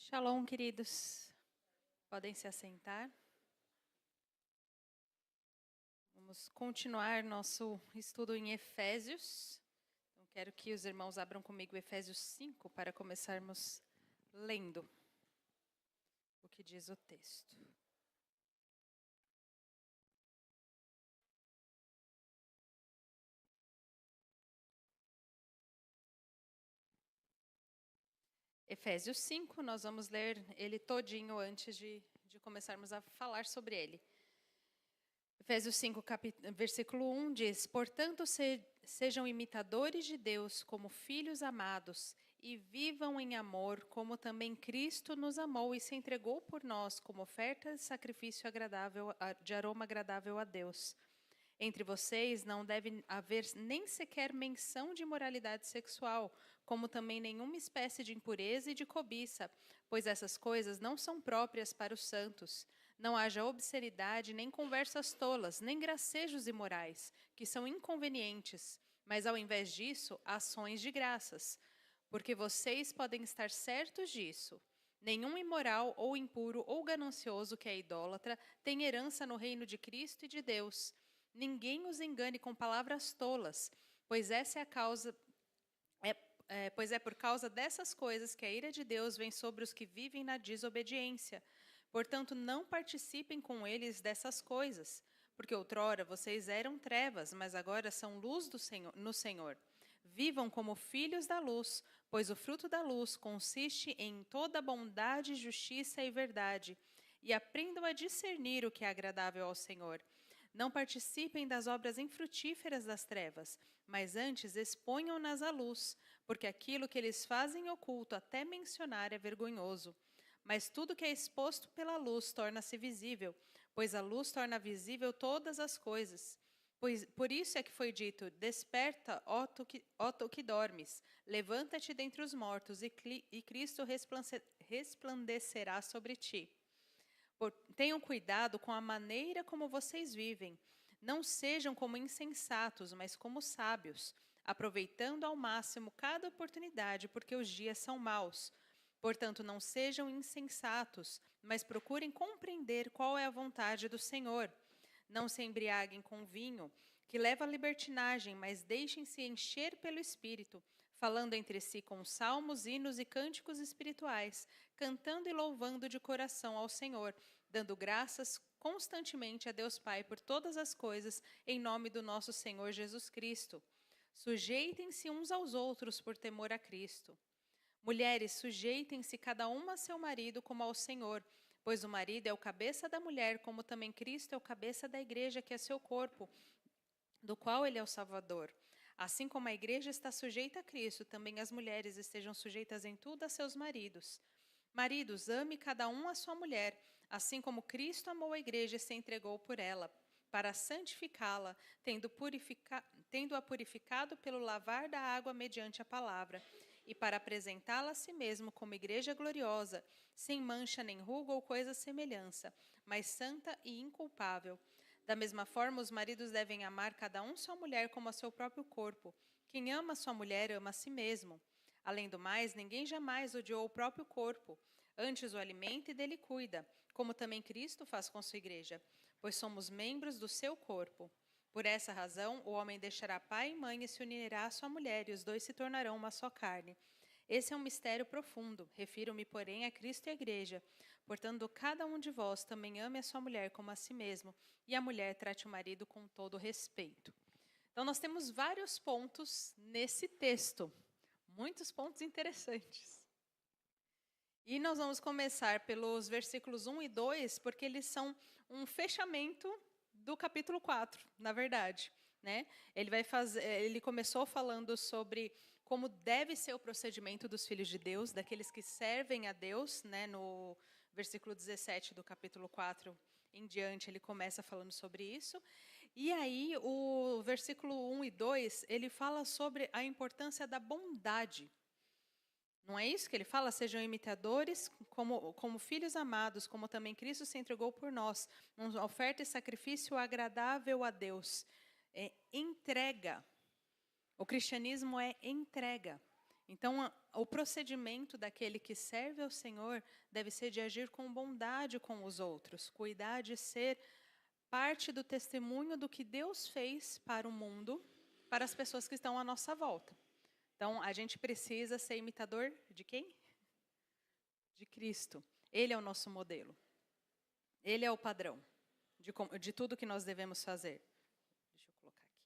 Shalom, queridos. Podem se assentar. Vamos continuar nosso estudo em Efésios. Então, quero que os irmãos abram comigo Efésios 5 para começarmos lendo o que diz o texto. Efésios 5, nós vamos ler ele todinho antes de começarmos a falar sobre ele. Efésios 5, versículo 1 diz: Portanto, sejam imitadores de Deus como filhos amados e vivam em amor, como também Cristo nos amou e se entregou por nós como oferta de sacrifício agradável, de aroma agradável a Deus. Entre vocês não deve haver nem sequer menção de imoralidade sexual, como também nenhuma espécie de impureza e de cobiça, pois essas coisas não são próprias para os santos. Não haja obscenidade, nem conversas tolas, nem gracejos imorais, que são inconvenientes, mas ao invés disso, ações de graças. Porque vocês podem estar certos disso. Nenhum imoral ou impuro ou ganancioso que é idólatra tem herança no reino de Cristo e de Deus. Ninguém os engane com palavras tolas, pois essa é a causa. Pois é por causa dessas coisas que a ira de Deus vem sobre os que vivem na desobediência. Portanto, não participem com eles dessas coisas, porque outrora vocês eram trevas, mas agora são luz no Senhor. Vivam como filhos da luz, pois o fruto da luz consiste em toda bondade, justiça e verdade. E aprendam a discernir o que é agradável ao Senhor. Não participem das obras infrutíferas das trevas, mas antes exponham-nas à luz, porque aquilo que eles fazem em oculto, até mencionar, é vergonhoso. Mas tudo que é exposto pela luz torna-se visível, pois a luz torna visível todas as coisas. Por isso é que foi dito: Desperta, ó tu que dormes, levanta-te dentre os mortos, e Cristo resplandecerá sobre ti. Tenham cuidado com a maneira como vocês vivem. Não sejam como insensatos, mas como sábios, aproveitando ao máximo cada oportunidade, porque os dias são maus. Portanto, não sejam insensatos, mas procurem compreender qual é a vontade do Senhor. Não se embriaguem com vinho, que leva à libertinagem, mas deixem-se encher pelo Espírito, falando entre si com salmos, hinos e cânticos espirituais, cantando e louvando de coração ao Senhor, dando graças constantemente a Deus Pai por todas as coisas, em nome do nosso Senhor Jesus Cristo. Sujeitem-se uns aos outros por temor a Cristo. Mulheres, sujeitem-se cada uma a seu marido como ao Senhor, pois o marido é o cabeça da mulher, como também Cristo é o cabeça da igreja, que é seu corpo, do qual ele é o Salvador. Assim como a igreja está sujeita a Cristo, também as mulheres estejam sujeitas em tudo a seus maridos. Maridos, ame cada um a sua mulher, assim como Cristo amou a igreja e se entregou por ela, para santificá-la, tendo-a purificado pelo lavar da água mediante a palavra, e para apresentá-la a si mesmo como igreja gloriosa, sem mancha nem ruga ou coisa semelhança, mas santa e inculpável. Da mesma forma, os maridos devem amar cada um sua mulher como a seu próprio corpo. Quem ama sua mulher ama a si mesmo. Além do mais, ninguém jamais odiou o próprio corpo. Antes o alimenta e dele cuida, como também Cristo faz com sua igreja, pois somos membros do seu corpo. Por essa razão, o homem deixará pai e mãe e se unirá à sua mulher, e os dois se tornarão uma só carne. Esse é um mistério profundo. Refiro-me, porém, a Cristo e à igreja. Portanto, cada um de vós também ame a sua mulher como a si mesmo, e a mulher trate o marido com todo respeito. Então, nós temos vários pontos nesse texto. Muitos pontos interessantes. E nós vamos começar pelos versículos 1 e 2, porque eles são um fechamento do capítulo 4, na verdade. Né? Ele começou falando sobre como deve ser o procedimento dos filhos de Deus, daqueles que servem a Deus, né? No versículo 17 do capítulo 4 em diante, ele começa falando sobre isso. E aí, o versículo 1 e 2, ele fala sobre a importância da bondade. Não é isso que ele fala? Sejam imitadores como filhos amados, como também Cristo se entregou por nós, uma oferta e sacrifício agradável a Deus. É entrega. O cristianismo é entrega. Então, o procedimento daquele que serve ao Senhor deve ser de agir com bondade com os outros, cuidar de ser parte do testemunho do que Deus fez para o mundo, para as pessoas que estão à nossa volta. Então, a gente precisa ser imitador de quem? De Cristo. Ele é o nosso modelo. Ele é o padrão de tudo que nós devemos fazer. Deixa eu colocar aqui.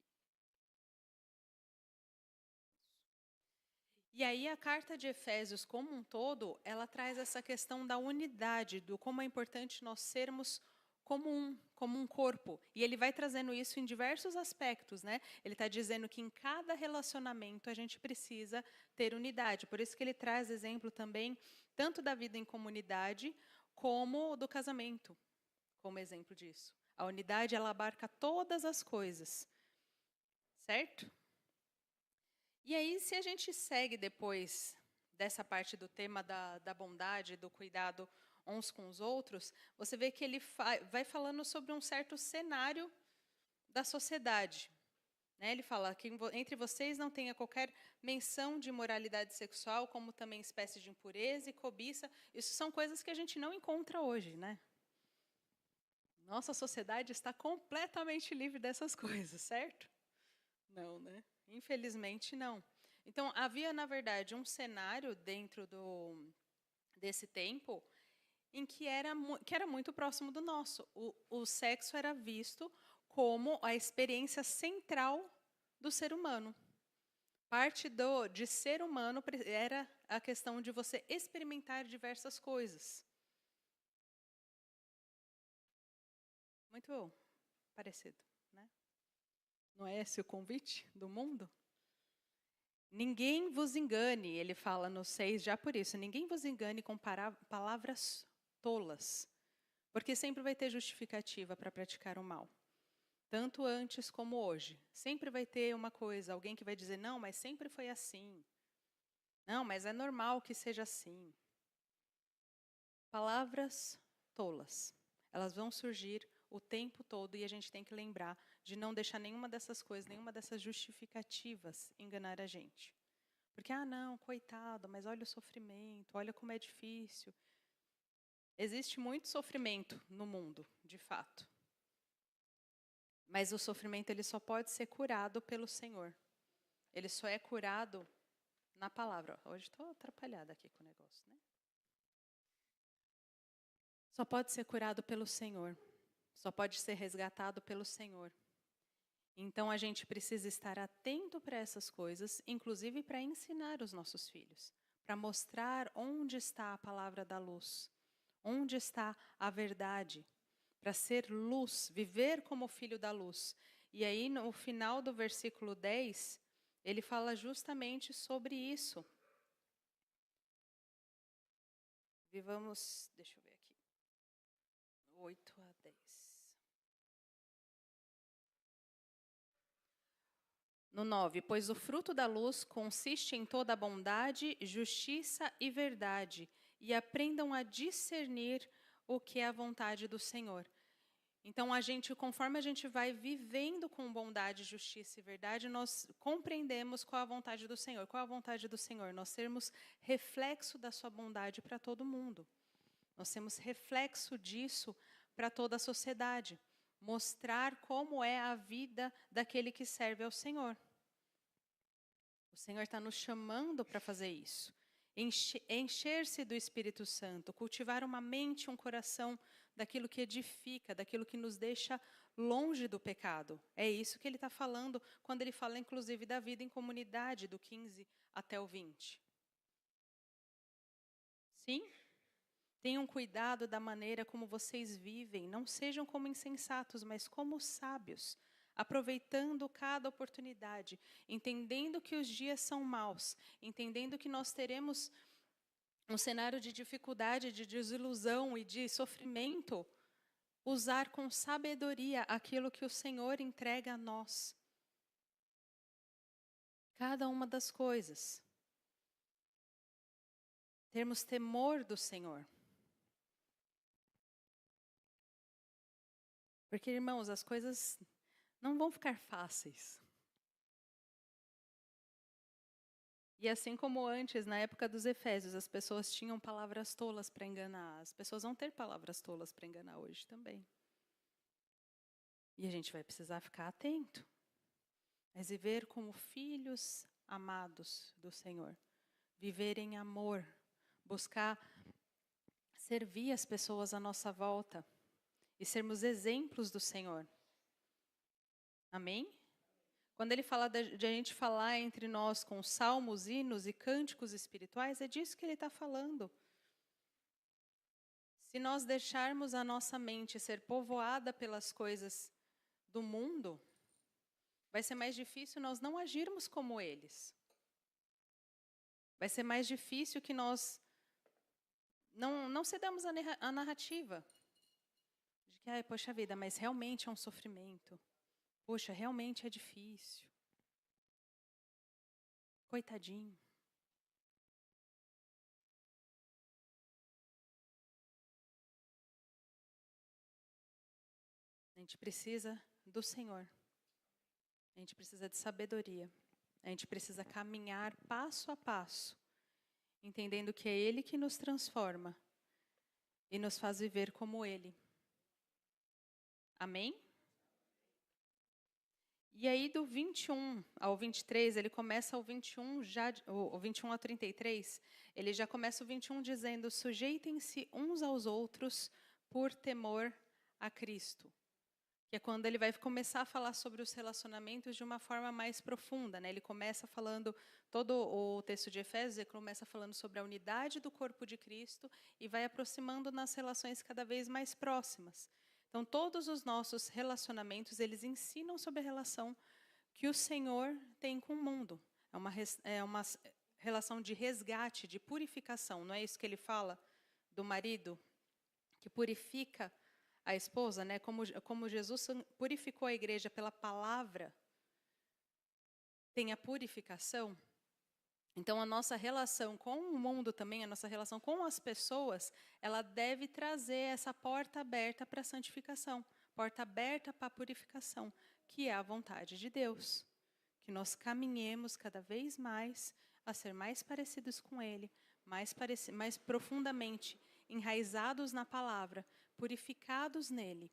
E aí a carta de Efésios como um todo, ela traz essa questão da unidade, do como é importante nós sermos como um corpo. E ele vai trazendo isso em diversos aspectos, né? Ele está dizendo que em cada relacionamento a gente precisa ter unidade. Por isso que ele traz exemplo também, tanto da vida em comunidade, como do casamento, como exemplo disso. A unidade, ela abarca todas as coisas, certo? E aí, se a gente segue depois dessa parte do tema da bondade, do cuidado uns com os outros, você vê que ele vai falando sobre um certo cenário da sociedade. Né? Ele fala que entre vocês não tenha qualquer menção de imoralidade sexual, como também espécie de impureza e cobiça. Isso são coisas que a gente não encontra hoje, né? Nossa sociedade está completamente livre dessas coisas, certo? Não, né? Infelizmente, não. Então, havia, na verdade, um cenário dentro desse tempo em que era muito próximo do nosso. O sexo era visto como a experiência central do ser humano. Parte de ser humano era a questão de você experimentar diversas coisas. Muito parecido, né? Não é esse o convite do mundo? Ninguém vos engane, ele fala no 6 já por isso, ninguém vos engane com palavras tolas, porque sempre vai ter justificativa para praticar o mal, tanto antes como hoje. Sempre vai ter uma coisa, alguém que vai dizer, não, mas sempre foi assim. Não, mas é normal que seja assim. Palavras tolas, elas vão surgir o tempo todo e a gente tem que lembrar de não deixar nenhuma dessas coisas, nenhuma dessas justificativas enganar a gente. Porque, não, coitado, mas olha o sofrimento, olha como é difícil. Existe muito sofrimento no mundo, de fato. Mas o sofrimento ele só pode ser curado pelo Senhor. Ele só é curado na palavra. Hoje estou atrapalhada aqui com o negócio, né? Só pode ser curado pelo Senhor. Só pode ser resgatado pelo Senhor. Então a gente precisa estar atento para essas coisas, inclusive para ensinar os nossos filhos, para mostrar onde está a palavra da luz, onde está a verdade, para ser luz, viver como filho da luz. E aí no final do versículo 10, ele fala justamente sobre isso. Vivamos, deixa eu ver aqui, 8 a 10. No 9, pois o fruto da luz consiste em toda a bondade, justiça e verdade, e aprendam a discernir o que é a vontade do Senhor. Então, conforme a gente vai vivendo com bondade, justiça e verdade, nós compreendemos qual é a vontade do Senhor. Qual é a vontade do Senhor? Nós sermos reflexo da sua bondade para todo mundo. Nós temos reflexo disso para toda a sociedade. Mostrar como é a vida daquele que serve ao Senhor. O Senhor está nos chamando para fazer isso. Encher-se do Espírito Santo, cultivar uma mente, um coração daquilo que edifica, daquilo que nos deixa longe do pecado. É isso que ele está falando quando ele fala, inclusive, da vida em comunidade, do 15 até o 20. Sim? Tenham cuidado da maneira como vocês vivem. Não sejam como insensatos, mas como sábios, aproveitando cada oportunidade, entendendo que os dias são maus, entendendo que nós teremos um cenário de dificuldade, de desilusão e de sofrimento, usar com sabedoria aquilo que o Senhor entrega a nós. Cada uma das coisas. Termos temor do Senhor. Porque, irmãos, as coisas não vão ficar fáceis. E assim como antes, na época dos Efésios, as pessoas tinham palavras tolas para enganar, as pessoas vão ter palavras tolas para enganar hoje também. E a gente vai precisar ficar atento, mas viver como filhos amados do Senhor, viver em amor, buscar servir as pessoas à nossa volta e sermos exemplos do Senhor. Amém? Quando ele fala de a gente falar entre nós com salmos, hinos e cânticos espirituais, é disso que ele está falando. Se nós deixarmos a nossa mente ser povoada pelas coisas do mundo, vai ser mais difícil nós não agirmos como eles. Vai ser mais difícil que nós não cedamos a narrativa de que, ai, poxa vida, mas realmente é um sofrimento. Poxa, realmente é difícil. Coitadinho. A gente precisa do Senhor. A gente precisa de sabedoria. A gente precisa caminhar passo a passo, entendendo que é Ele que nos transforma e nos faz viver como Ele. Amém? E aí do 21 ao 23, ele começa o 21, o 21 ao 33, ele já começa o 21 dizendo: sujeitem-se uns aos outros por temor a Cristo. Que é quando ele vai começar a falar sobre os relacionamentos de uma forma mais profunda, né? Ele começa falando, todo o texto de Efésios, ele começa falando sobre a unidade do corpo de Cristo e vai aproximando nas relações cada vez mais próximas. Então, todos os nossos relacionamentos, eles ensinam sobre a relação que o Senhor tem com o mundo. É uma relação de resgate, de purificação. Não é isso que ele fala do marido, que purifica a esposa, né? Como Jesus purificou a igreja pela palavra, tem a purificação. Então, a nossa relação com o mundo também, a nossa relação com as pessoas, ela deve trazer essa porta aberta para a santificação, porta aberta para a purificação, que é a vontade de Deus. Que nós caminhemos cada vez mais a ser mais parecidos com Ele, mais profundamente enraizados na palavra, purificados nele,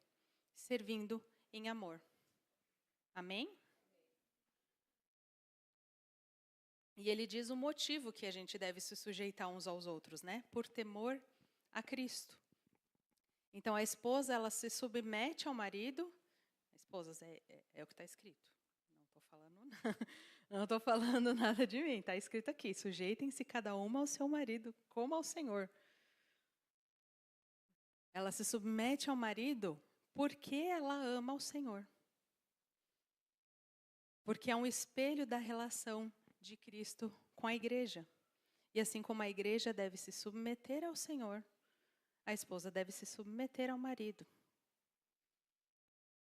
servindo em amor. Amém? E ele diz o motivo que a gente deve se sujeitar uns aos outros, né? Por temor a Cristo. Então, a esposa, ela se submete ao marido. Esposas, é o que está escrito. Não estou falando nada de mim. Está escrito aqui, sujeitem-se cada uma ao seu marido, como ao Senhor. Ela se submete ao marido porque ela ama o Senhor. Porque é um espelho da relação de Cristo com a igreja. E assim como a igreja deve se submeter ao Senhor, a esposa deve se submeter ao marido.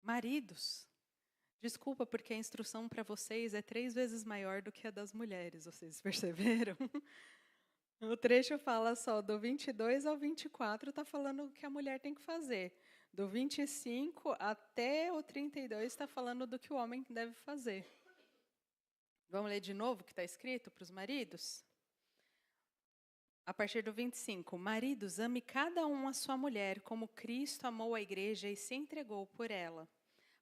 Maridos, desculpa porque a instrução para vocês é 3 vezes maior do que a das mulheres, vocês perceberam? O trecho fala só do 22 ao 24, está falando o que a mulher tem que fazer. Do 25 até o 32 está falando do que o homem deve fazer. Vamos ler de novo o que está escrito para os maridos? A partir do 25. Maridos, ame cada um a sua mulher, como Cristo amou a igreja e se entregou por ela,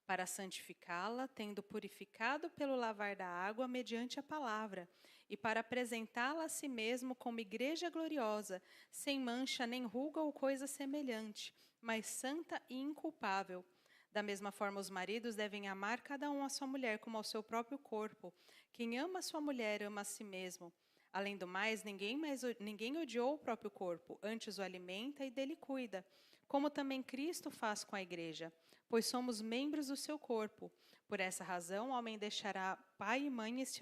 para santificá-la, tendo purificado pelo lavar da água mediante a palavra, e para apresentá-la a si mesmo como igreja gloriosa, sem mancha nem ruga ou coisa semelhante, mas santa e inculpável. Da mesma forma, os maridos devem amar cada um a sua mulher como ao seu próprio corpo. Quem ama a sua mulher ama a si mesmo. Além do mais, ninguém odiou o próprio corpo, antes o alimenta e dele cuida, como também Cristo faz com a igreja, pois somos membros do seu corpo. Por essa razão, o homem deixará pai e mãe e se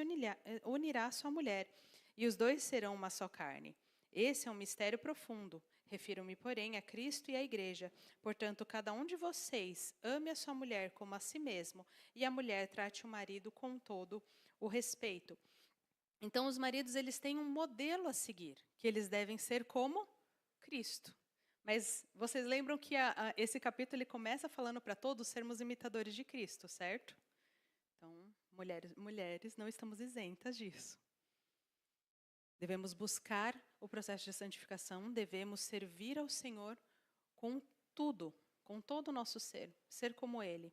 unirá à sua mulher, e os dois serão uma só carne. Esse é um mistério profundo. Refiro-me, porém, a Cristo e à igreja. Portanto, cada um de vocês ame a sua mulher como a si mesmo, e a mulher trate o marido com todo o respeito. Então, os maridos, eles têm um modelo a seguir, que eles devem ser como Cristo. Mas vocês lembram que esse capítulo ele começa falando para todos sermos imitadores de Cristo, certo? Então, mulheres, não estamos isentas disso. Devemos buscar o processo de santificação, devemos servir ao Senhor com tudo, com todo o nosso ser como Ele.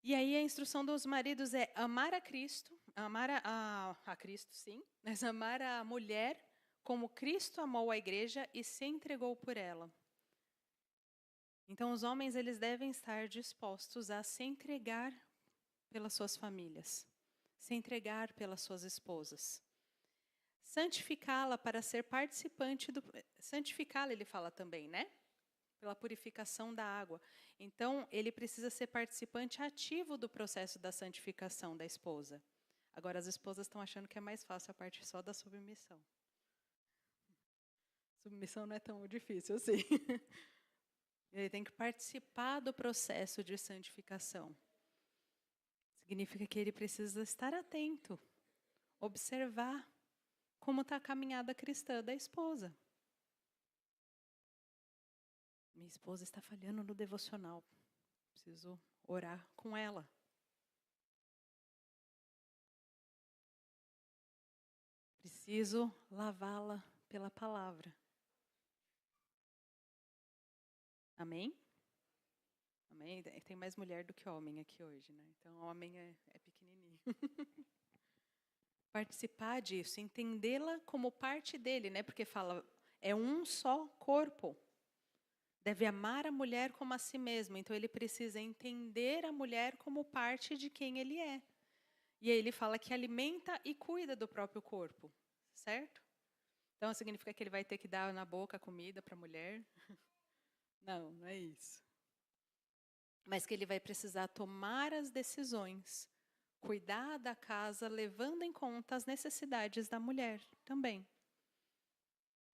E aí a instrução dos maridos é amar a Cristo, amar a Cristo, sim, mas amar a mulher como Cristo amou a igreja e se entregou por ela. Então os homens, eles devem estar dispostos a se entregar pelas suas famílias, se entregar pelas suas esposas. Santificá-la para ser participante do... Santificá-la, ele fala também, né? Pela purificação da água. Então, ele precisa ser participante ativo do processo da santificação da esposa. Agora, as esposas estão achando que é mais fácil a parte só da submissão. Submissão não é tão difícil assim. Ele tem que participar do processo de santificação. Significa que ele precisa estar atento, observar como está a caminhada cristã da esposa. Minha esposa está falhando no devocional. Preciso orar com ela. Preciso lavá-la pela palavra. Amém? Amém? Tem mais mulher do que homem aqui hoje, né? Então, homem é pequenininho. Participar disso, entendê-la como parte dele, né? Porque fala, é um só corpo. Deve amar a mulher como a si mesmo. Então, ele precisa entender a mulher como parte de quem ele é. E aí ele fala que alimenta e cuida do próprio corpo, certo? Então, significa que ele vai ter que dar na boca a comida para a mulher? Não, não é isso. Mas que ele vai precisar tomar as decisões, cuidar da casa, levando em conta as necessidades da mulher também.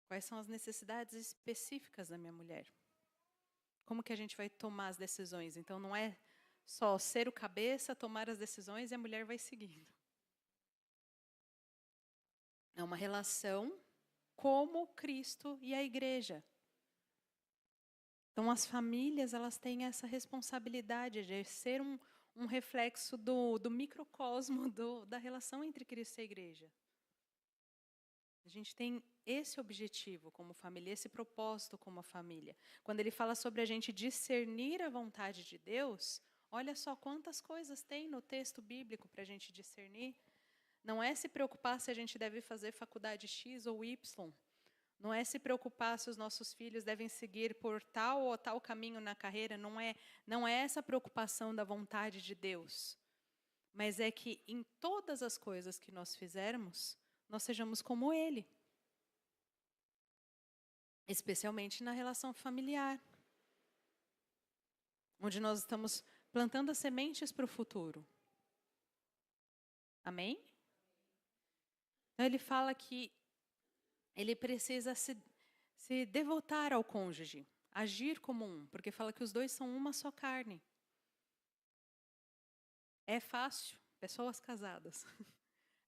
Quais são as necessidades específicas da minha mulher? Como que a gente vai tomar as decisões? Então, não é só ser o cabeça, tomar as decisões e a mulher vai seguindo. É uma relação como Cristo e a igreja. Então, as famílias, elas têm essa responsabilidade de ser um reflexo do microcosmo da relação entre Cristo e a igreja. A gente tem esse objetivo como família, esse propósito como família. Quando ele fala sobre a gente discernir a vontade de Deus, olha só quantas coisas tem no texto bíblico para a gente discernir. Não é se preocupar se a gente deve fazer faculdade X ou Y. Não é se preocupar se os nossos filhos devem seguir por tal ou tal caminho na carreira. Não é essa preocupação da vontade de Deus. Mas é que em todas as coisas que nós fizermos, nós sejamos como Ele. Especialmente na relação familiar. Onde nós estamos plantando as sementes para o futuro. Amém? Então ele fala que ele precisa se devotar ao cônjuge, agir como um, porque fala que os dois são uma só carne. É fácil, pessoas casadas,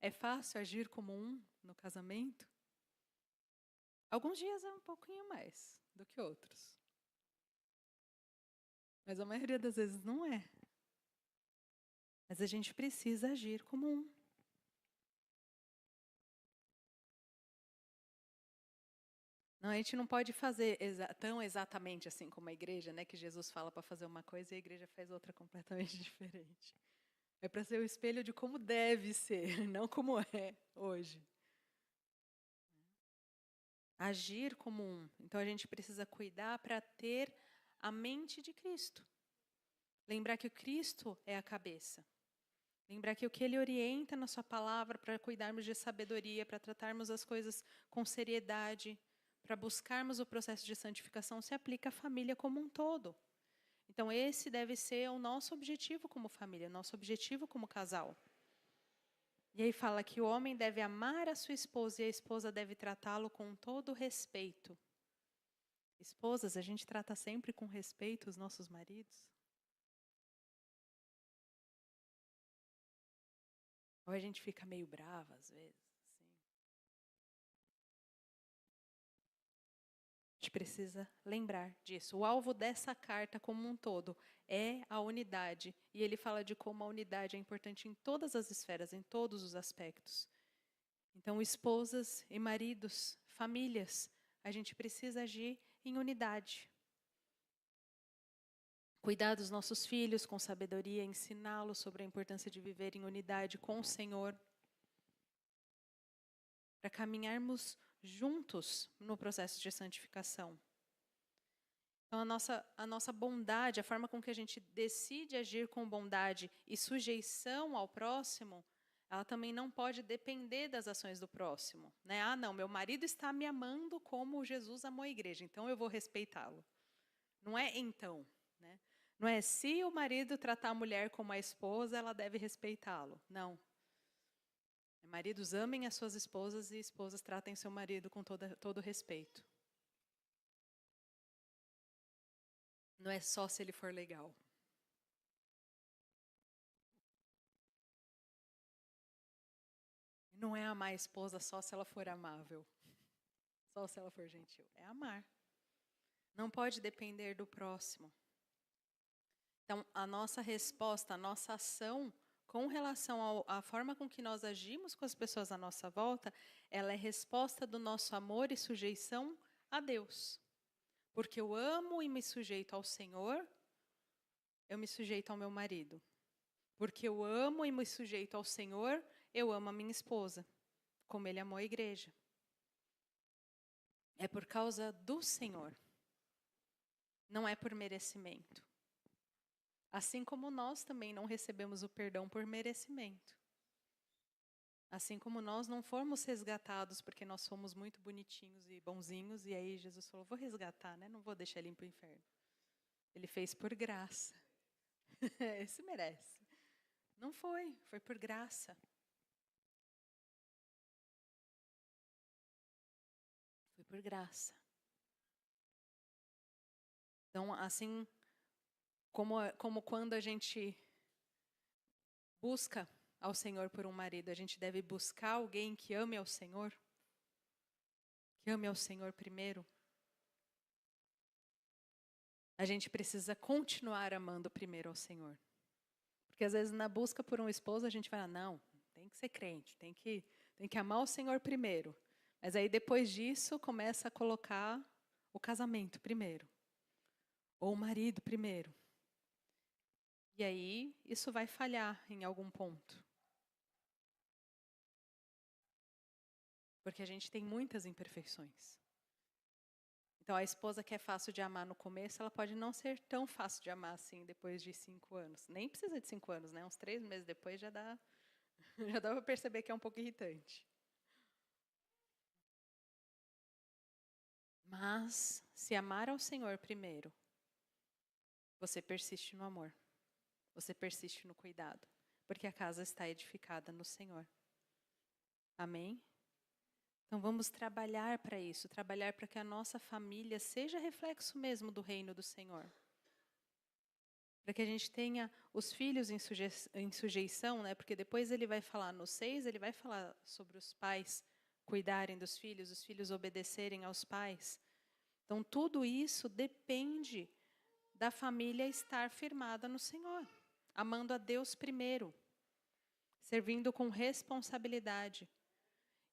é fácil agir como um no casamento? Alguns dias é um pouquinho mais do que outros. Mas a maioria das vezes não é. Mas a gente precisa agir como um. Não, a gente não pode fazer tão exatamente assim como a igreja, né? Que Jesus fala para fazer uma coisa e a igreja faz outra completamente diferente. É para ser o espelho de como deve ser, não como é hoje. Agir como um. Então a gente precisa cuidar para ter a mente de Cristo. Lembrar que o Cristo é a cabeça. Lembrar que o que Ele orienta na sua palavra para cuidarmos de sabedoria, para tratarmos as coisas com seriedade, para buscarmos o processo de santificação, se aplica à família como um todo. Então esse deve ser o nosso objetivo como família, nosso objetivo como casal. E aí fala que o homem deve amar a sua esposa e a esposa deve tratá-lo com todo respeito. Esposas, a gente trata sempre com respeito os nossos maridos? Ou a gente fica meio brava às vezes? Assim? A gente precisa lembrar disso. O alvo dessa carta como um todo é a unidade. E ele fala de como a unidade é importante em todas as esferas, em todos os aspectos. Então, esposas e maridos, famílias, a gente precisa agir em unidade. Cuidar dos nossos filhos com sabedoria, ensiná-los sobre a importância de viver em unidade com o Senhor, para caminharmos juntos no processo de santificação. Então, a nossa bondade, a forma com que a gente decide agir com bondade e sujeição ao próximo, ela também não pode depender das ações do próximo, né? Ah, não, meu marido está me amando como Jesus amou a igreja, então eu vou respeitá-lo. Não é então, né? Não é se o marido tratar a mulher como a esposa, ela deve respeitá-lo. Não. Maridos, amem as suas esposas e esposas tratem seu marido com todo respeito. Não é só se ele for legal. Não é amar a esposa só se ela for amável. Só se ela for gentil. É amar. Não pode depender do próximo. Então, a nossa resposta, a nossa ação com relação à forma com que nós agimos com as pessoas à nossa volta, ela é resposta do nosso amor e sujeição a Deus. Porque eu amo e me sujeito ao Senhor, eu me sujeito ao meu marido. Porque eu amo e me sujeito ao Senhor, eu amo a minha esposa, como Ele amou a igreja. É por causa do Senhor. Não é por merecimento. Assim como nós também não recebemos o perdão por merecimento. Assim como nós não fomos resgatados porque nós somos muito bonitinhos e bonzinhos, e aí Jesus falou, vou resgatar, né? Não vou deixar ele ir para o inferno. Ele fez por graça. Esse merece. Não foi por graça. Foi por graça. Então, assim como quando a gente busca ao Senhor por um marido, a gente deve buscar alguém que ame ao Senhor, que ame ao Senhor primeiro. A gente precisa continuar amando primeiro ao Senhor. Porque às vezes na busca por um esposo a gente fala, não, tem que ser crente, tem que amar o Senhor primeiro. Mas aí depois disso começa a colocar o casamento primeiro. Ou o marido primeiro. E aí isso vai falhar em algum ponto. Porque a gente tem muitas imperfeições. Então a esposa que é fácil de amar no começo, ela pode não ser tão fácil de amar assim depois de 5 anos. Nem precisa de 5 anos, né? Uns 3 meses depois já dá para perceber que é um pouco irritante. Mas se amar ao Senhor primeiro, você persiste no amor. Você persiste no cuidado. Porque a casa está edificada no Senhor. Amém? Então vamos trabalhar para isso. Trabalhar para que a nossa família seja reflexo mesmo do reino do Senhor. Para que a gente tenha os filhos em sujeição, né? Porque depois ele vai falar no 6, ele vai falar sobre os pais cuidarem dos filhos, os filhos obedecerem aos pais. Então tudo isso depende da família estar firmada no Senhor, amando a Deus primeiro, servindo com responsabilidade.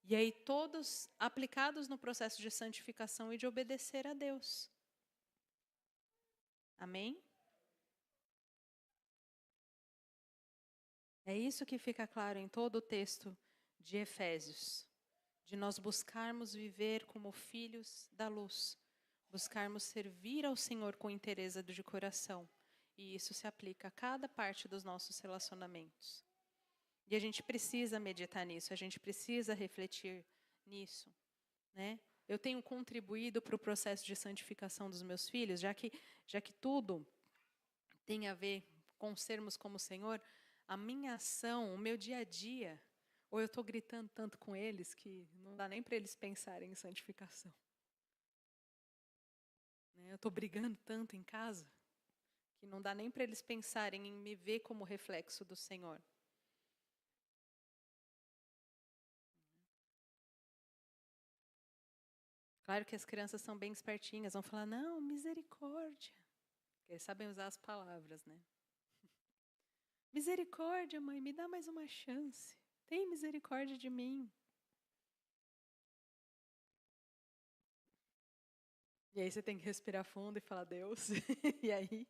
E aí todos aplicados no processo de santificação e de obedecer a Deus. Amém? É isso que fica claro em todo o texto de Efésios. De nós buscarmos viver como filhos da luz. Buscarmos servir ao Senhor com inteireza de coração. E isso se aplica a cada parte dos nossos relacionamentos. E a gente precisa meditar nisso, a gente precisa refletir nisso, né? Eu tenho contribuído para o processo de santificação dos meus filhos, já que tudo tem a ver com sermos como o Senhor, a minha ação, o meu dia a dia, ou eu estou gritando tanto com eles que não dá nem para eles pensarem em santificação. Eu estou brigando tanto em casa que não dá nem para eles pensarem em me ver como reflexo do Senhor. Claro que as crianças são bem espertinhas, vão falar, não, misericórdia. Porque eles sabem usar as palavras, né? Misericórdia, mãe, me dá mais uma chance. Tem misericórdia de mim. E aí você tem que respirar fundo e falar, Deus, e aí?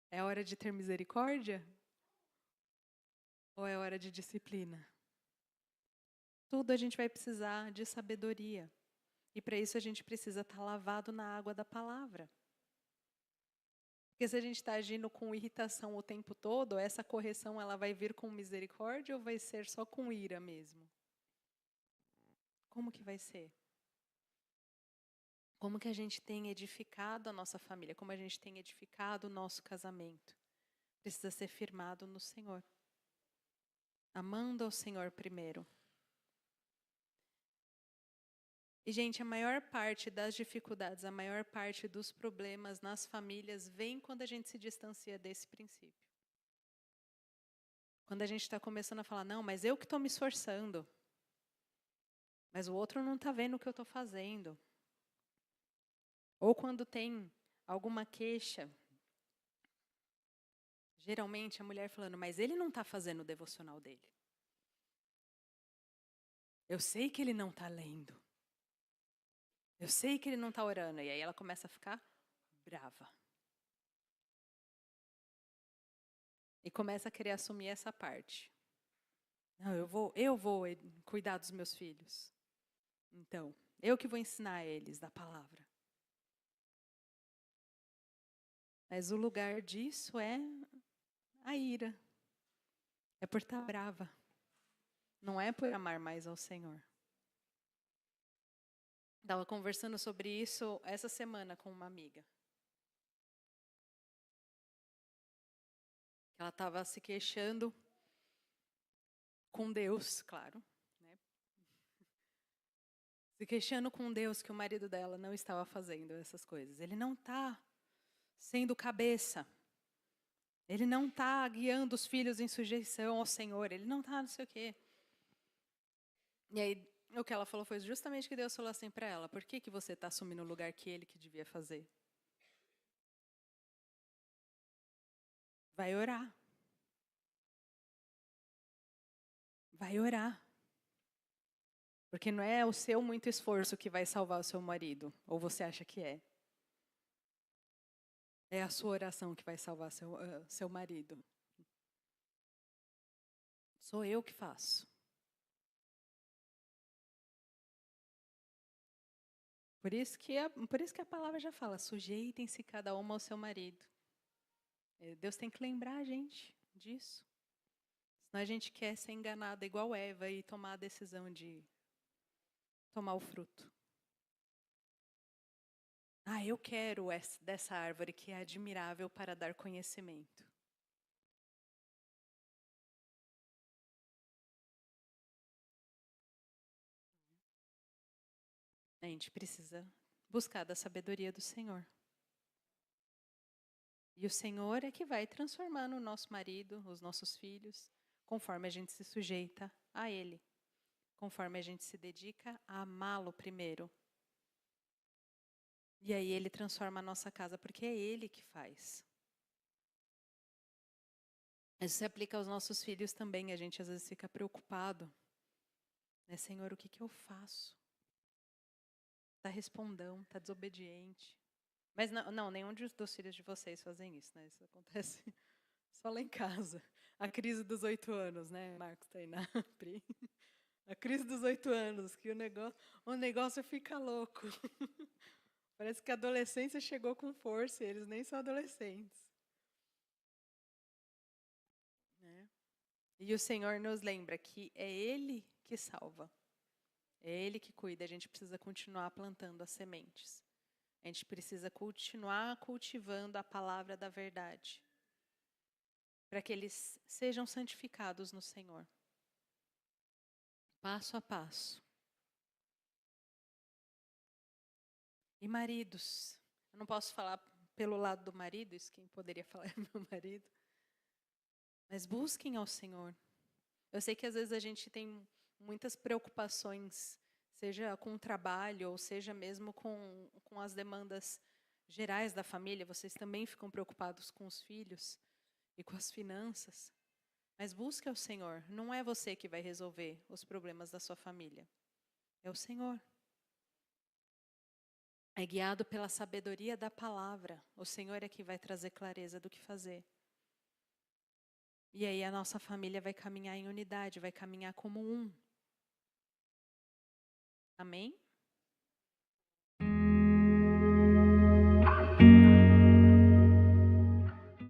É hora de ter misericórdia? Ou é hora de disciplina? Tudo a gente vai precisar de sabedoria. E para isso a gente precisa estar lavado na água da palavra. Porque se a gente está agindo com irritação o tempo todo, essa correção ela vai vir com misericórdia ou vai ser só com ira mesmo? Como que vai ser? Como que a gente tem edificado a nossa família? Como a gente tem edificado o nosso casamento? Precisa ser firmado no Senhor. Amando ao Senhor primeiro. E, gente, a maior parte das dificuldades, a maior parte dos problemas nas famílias vem quando a gente se distancia desse princípio. Quando a gente está começando a falar, não, mas eu que estou me esforçando. Mas o outro não está vendo o que eu estou fazendo. Ou quando tem alguma queixa, geralmente a mulher falando, mas ele não está fazendo o devocional dele. Eu sei que ele não está lendo. Eu sei que ele não está orando. E aí ela começa a ficar brava. E começa a querer assumir essa parte. Não, eu vou cuidar dos meus filhos. Então, eu que vou ensinar eles da palavra. Mas o lugar disso é a ira. É por estar brava. Não é por amar mais ao Senhor. Estava conversando sobre isso essa semana com uma amiga. Ela estava se queixando com Deus, claro. Né? Se queixando com Deus que o marido dela não estava fazendo essas coisas. Ele não está sendo cabeça. Ele não está guiando os filhos em sujeição ao Senhor. Ele não está não sei o quê. E aí, o que ela falou foi justamente que Deus falou assim para ela. Por que você está assumindo o lugar que ele que devia fazer? Vai orar. Vai orar. Porque não é o seu muito esforço que vai salvar o seu marido. Ou você acha que é? É a sua oração que vai salvar seu marido. Sou eu que faço. Por isso que a palavra já fala, sujeitem-se cada uma ao seu marido. Deus tem que lembrar a gente disso. Senão a gente quer ser enganada igual Eva e tomar a decisão de tomar o fruto. Eu quero dessa árvore que é admirável para dar conhecimento. A gente precisa buscar da sabedoria do Senhor. E o Senhor é que vai transformando o nosso marido, os nossos filhos, conforme a gente se sujeita a Ele. Conforme a gente se dedica a amá-lo primeiro. E aí Ele transforma a nossa casa, porque é Ele que faz. Isso se aplica aos nossos filhos também. A gente às vezes fica preocupado. Senhor, o que eu faço? Está respondão, está desobediente. Mas não, nenhum dos filhos de vocês fazem isso, né? Isso acontece só lá em casa. A crise dos 8 anos, né? Marcos está aí na Pri. A crise dos 8 anos, que o negócio fica louco. Parece que a adolescência chegou com força e eles nem são adolescentes. Né? E o Senhor nos lembra que é Ele que salva. É Ele que cuida. A gente precisa continuar plantando as sementes. A gente precisa continuar cultivando a palavra da verdade. Para que eles sejam santificados no Senhor. Passo a passo. E maridos, eu não posso falar pelo lado do marido, isso quem poderia falar é meu marido. Mas busquem ao Senhor. Eu sei que às vezes a gente tem muitas preocupações, seja com o trabalho, ou seja mesmo com as demandas gerais da família. Vocês também ficam preocupados com os filhos e com as finanças. Mas busque ao Senhor. Não é você que vai resolver os problemas da sua família. É o Senhor. é guiado pela sabedoria da palavra. O Senhor é que vai trazer clareza do que fazer. E aí a nossa família vai caminhar em unidade, vai caminhar como um. Amém?